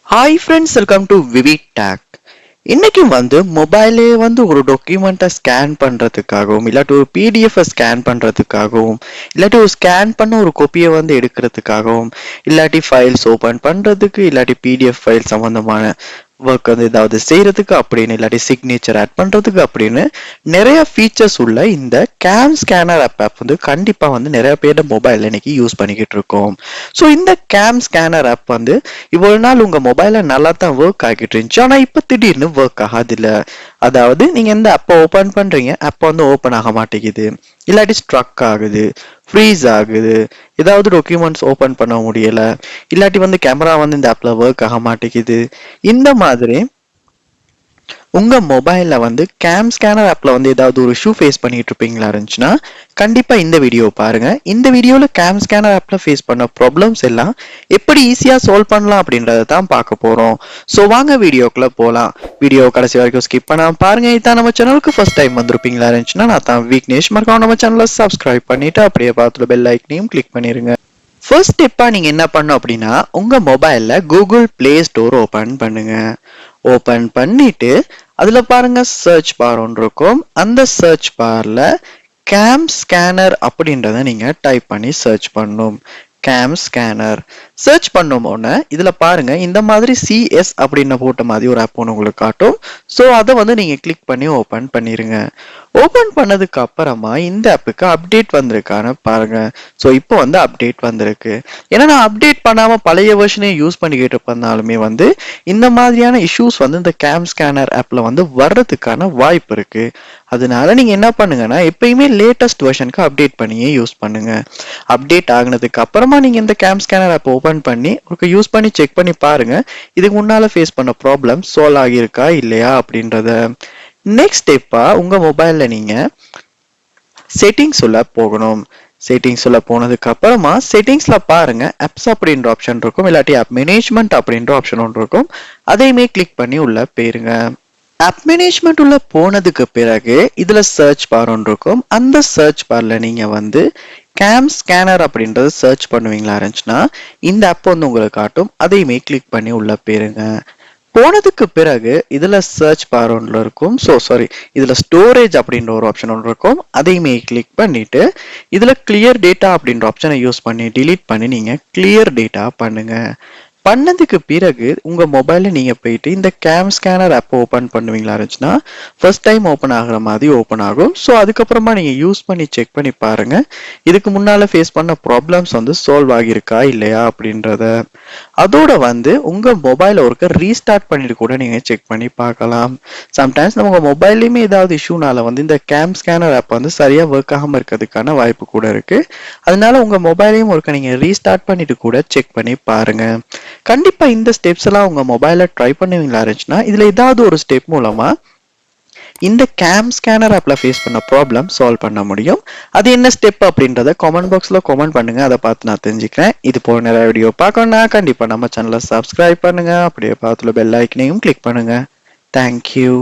Hi friends, welcome to VividTech. இன்னைக்கு மொபைலே ஒரு டாக்குமெண்ட்டை ஸ்கேன் பண்றதுக்காகவும் இல்லாட்டி ஒரு பிடிஎஃப் ஸ்கேன் பண்றதுக்காகவும் இல்லாட்டி ஒரு ஸ்கேன் பண்ண ஒரு காப்பியை எடுக்கிறதுக்காகவும் இல்லாட்டி ஃபைல்ஸ் ஓபன் பண்றதுக்கு இல்லாட்டி பிடிஎஃப் ஃபைல் சம்பந்தமான ஒர்க் ஏதாவது செய்யறதுக்கு அப்படின்னு இல்லாட்டி சிக்னேச்சர் ஆட் பண்றதுக்கு அப்படின்னு நிறைய ஃபீச்சர்ஸ் உள்ள இந்த கேம் ஸ்கேனர் ஆப் கண்டிப்பா நிறைய பேர் மொபைல் இன்னைக்கு யூஸ் பண்ணிக்கிட்டு இருக்கோம். ஸோ இந்த கேம் ஸ்கேனர் ஆப் இவ்வளவு நாள் உங்க மொபைல்ல நல்லா தான் ஒர்க் ஆகிட்டு இருந்துச்சு. ஆனா இப்ப திடீர்னு ஒர்க் ஆகாது இல்ல. அதாவது நீங்க எந்த ஆப்பை ஓபன் பண்றீங்க ஆப் ஓபன் ஆக மாட்டேங்குது, இல்லாட்டி ஸ்ட்ரக் ஆகுது, ஃப்ரீஸ் ஆகுது, ஏதாவது டாக்குமெண்ட்ஸ் ஓபன் பண்ண முடியல, இல்லாட்டி கேமரா இந்த ஆப்ல ஒர்க் ஆக மாட்டேங்குது. இந்த மாதிரி உங்க மொபைல்ல கேம் ஸ்கேனர் ஆப்ல ஏதாவது ஒரு இஷ்யூ ஃபேஸ் பண்ணிட்டு இருப்பீங்களா இருந்துச்சுன்னா கண்டிப்பா இந்த வீடியோ பாருங்க. இந்த வீடியோல கேம் ஸ்கேனர் ஆப்ல ஃபேஸ் பண்ண ப்ராப்ளம்ஸ் எல்லாம் எப்படி ஈஸியா சால்வ் பண்ணலாம் அப்படின்றத தான் பார்க்க போறோம். ஸோ வாங்க வீடியோக்குள்ள போலாம். வீடியோ கடைசி வரைக்கும் ஸ்கிப் பண்ணாம பாருங்க. இதான் நம்ம சேனலுக்கு ஃபர்ஸ்ட் டைம் வந்திருப்பீங்களா இருந்துச்சுன்னா நான் தான் விக்னேஷ். மறக்காம நம்ம சேனலை சப்ஸ்கிரைப் பண்ணிட்டு அப்படியே பார்த்துட்டு பெல் ஐக்கனையும் கிளிக் பண்ணிருங்க. ஃபர்ஸ்ட் ஸ்டெப்பா நீங்க என்ன பண்ணணும் அப்படின்னா உங்க மொபைல்ல கூகுள் பிளே ஸ்டோர் ஓபன் பண்ணுங்க. ஓபன் பண்ணிட்டு அதுல பாருங்க சர்ச் பார் ஒன்று இருக்கும். அந்த சர்ச் பார்ல கேம் ஸ்கேனர் அப்படின்றத நீங்க டைப் பண்ணி சர்ச் பண்ணணும். கேம் ஸ்கேனர் சர்ச் பண்ணோம்னா இதுல பாருங்க இந்த மாதிரி சிஎஸ் அப்படின்னு போட்ட மாதிரி ஒரு ஆப் ஒன்று உங்களுக்கு காட்டும். ஸோ அதை நீங்க கிளிக் பண்ணி ஓபன் பண்ணிருங்க. ஓபன் பண்ணதுக்கு அப்புறமா இந்த ஆப்புக்கு அப்டேட் வந்திருக்கான்னு பாருங்க. ஸோ இப்போ அப்டேட் வந்திருக்கு. ஏன்னா நான் அப்டேட் பண்ணாம பழைய வெர்ஷனே யூஸ் பண்ணிக்கிட்டு இருப்பதாலுமே இந்த மாதிரியான இஷ்யூஸ் இந்த கேம் ஸ்கேனர் ஆப்ல வர்றதுக்கான வாய்ப்பு இருக்கு. அதனால நீங்க என்ன பண்ணுங்கன்னா எப்பயுமே லேட்டஸ்ட் வெர்ஷனுக்கு அப்டேட் பண்ணியே யூஸ் பண்ணுங்க. அப்டேட் ஆகினதுக்கு அப்புறமா நீங்க இந்த கேம் ஸ்கேனர் ஆப் ஓபன் பண்ணி யூஸ் பண்ணி செக் பண்ணி பாருங்க இதுக்கு முன்னால ஃபேஸ் பண்ண ப்ராப்ளம் சால்வ் ஆகியிருக்கா இல்லையா அப்படின்றத. நெக்ஸ்ட் ஸ்டெப்பா உங்க மொபைல்ல நீங்க செட்டிங்ஸ் உள்ள போகணும். செட்டிங்ஸ் உள்ள போனதுக்கு அப்புறமா செட்டிங்ஸ்ல பாருங்க ஆப்ஸ் அப்படின்ற ஆப்ஷன் இருக்கும், இல்லாட்டி ஆப் மேனேஜ்மெண்ட் அப்படின்ற ஆப்ஷன் ஒன்று இருக்கும். அதையுமே கிளிக் பண்ணி உள்ள போயிருங்க. ஆப் மேனேஜ்மெண்ட் உள்ள போனதுக்கு பிறகு இதுல சர்ச் பார் ஒன்று இருக்கும். அந்த சர்ச் பார்ல நீங்க கேம் ஸ்கேனர் அப்படின்றது சர்ச் பண்ணுவீங்களா இருந்துச்சுன்னா இந்த ஆப் உங்களுக்கு காட்டும். அதையுமே கிளிக் பண்ணி உள்ள போயிருங்க. போனதுக்கு பிறகு இதுல சர்ச் பார் ஒன்று இருக்கும். இதுல ஸ்டோரேஜ் அப்படின்ற ஒரு ஆப்ஷன் ஒன்று இருக்கும். அதையுமே கிளிக் பண்ணிட்டு இதுல கிளியர் டேட்டா அப்படின்ற ஆப்ஷனை யூஸ் பண்ணி டிலீட் பண்ணி நீங்க கிளியர் டேட்டா பண்ணுங்க. பண்ணதுக்கு பிறகு உங்க மொபைல்ல நீங்க போயிட்டு இந்த கேம் ஸ்கேனர் ஆப் ஓபன் பண்ணுவீங்களா இருந்துச்சுன்னா ஃபர்ஸ்ட் டைம் ஓபன் ஆகுற மாதிரி ஓபன் ஆகும். ஸோ அதுக்கப்புறமா நீங்க யூஸ் பண்ணி செக் பண்ணி பாருங்க இதுக்கு முன்னால ஃபேஸ் பண்ண ப்ராப்ளம்ஸ் சால்வ் ஆகியிருக்கா இல்லையா அப்படின்றத. அதோட உங்க மொபைல ஒருக்க ரீஸ்டார்ட் பண்ணிட்டு கூட நீங்க செக் பண்ணி பார்க்கலாம். சம்டைம்ஸ் நம்ம மொபைல்லையுமே ஏதாவது இஷ்யூனால இந்த கேம் ஸ்கேனர் ஆப் சரியா ஒர்க் ஆகாம இருக்கிறதுக்கான வாய்ப்பு கூட இருக்கு. அதனால உங்க மொபைலையும் ஒருக்க நீங்க ரீஸ்டார்ட் பண்ணிட்டு கூட செக் பண்ணி பாருங்க. கண்டிப்பா இந்த ஸ்டெப்ஸ் எல்லாம் உங்க மொபைல்ல ட்ரை பண்ணுவீங்களா இருந்துச்சுன்னா இதுல ஏதாவது ஒரு ஸ்டெப் மூலமா இந்த கேம் ஸ்கேனர் ஆப்ல ஃபேஸ் பண்ண ப்ராப்ளம் சால்வ் பண்ண முடியும். அது என்ன ஸ்டெப் அப்படின்றத கமெண்ட் பாக்ஸ்ல கமெண்ட் பண்ணுங்க. அதை பார்த்து நான் தெரிஞ்சுக்கிறேன். இது போல நிறைய வீடியோ பார்க்கணும்னா கண்டிப்பா நம்ம சேனலை சப்ஸ்கிரைப் பண்ணுங்க. அப்படியே பார்த்துல பெல் ஐக்கனையும் கிளிக் பண்ணுங்க. தேங்க்யூ.